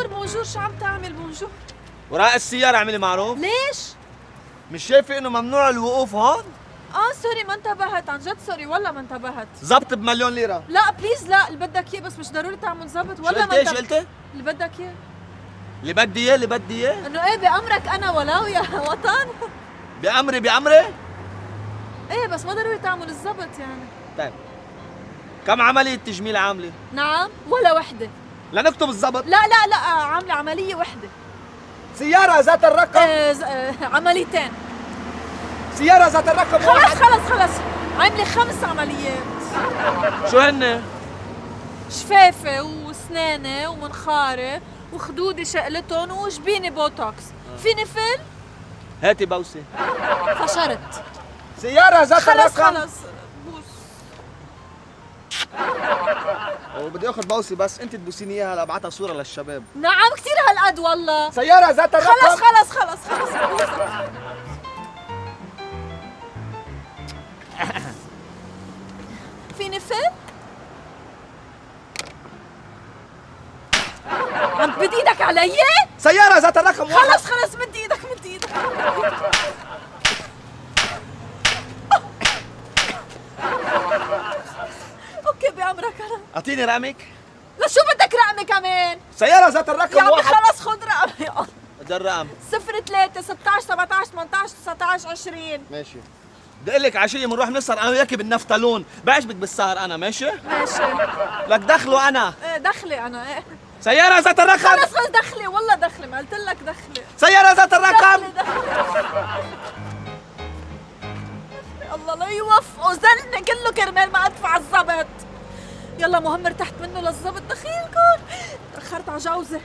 بونجور بونجور، شو عم تعمل بونجور؟ وراء السيارة اعملي معروف. ليش؟ مش شايفة انه ممنوع الوقوف هون؟ سوري ما انتبهت، عن جد سوري والله ما انتبهت. ظبط ب1,000,000 ليرة. لا بليز لا، اللي بدك اياه بس مش ضروري تعمل ظبط والله ما شو قلتي؟ اللي بدك اياه. اللي بدي اياه اللي بدي اياه؟ انه ايه بأمرك انا ولو يا وطن. بأمري؟ ايه بس ما ضروري تعمل الظبط يعني. طيب كم عملية تجميل عاملة؟ نعم ولا وحدة. لنكتب الظبط. لا عاملة عملية وحدة. سيارة ذات الرقم. عمليتين. سيارة ذات الرقم واحد. خلص عاملة 5 عمليات. شو هن؟ شفافة وسنانة ومنخارة وخدودي شقلتهم وجبيني بوتوكس. فيني فل؟ هاتي بوسة. فشرت. سيارة ذات الرقم. خلص بوس. وبدي اخذ بوسة بس انت تبوسيني اياها لابعتها صورة للشباب. نعم كثير هالقد والله. سيارة ذات الرقم. خلص بوسك. فيني فل؟ عم تمد ايدك علي؟ سيارة ذات الرقم واحد. خلص مد ايدك. اوكي بأمرك انا. اعطيني رقمك. لشو بدك رقمي كمان؟ سيارة ذات الرقم يا عمي واحد. خلص خذ رقمي. ده الرقم. 03 16 17 18 19 20. ماشي. بدي اقول لك عشية بنروح نسهر انا وياكي بالنفتالون، بعجبك بالسهر انا ماشي؟ ماشي. لك دخله انا. ايه دخلي انا ايه. سيارة ذات الرقم. خلص دخلي والله دخلي، ما قلت لك دخلي. سيارة ذات الرقم. دخلي. الله لا يوفقه، زلني كله كرمال ما ادفع الضبط. يلا مهم ارتحت منه للضبط، دخيلكم تأخرت على جوزي.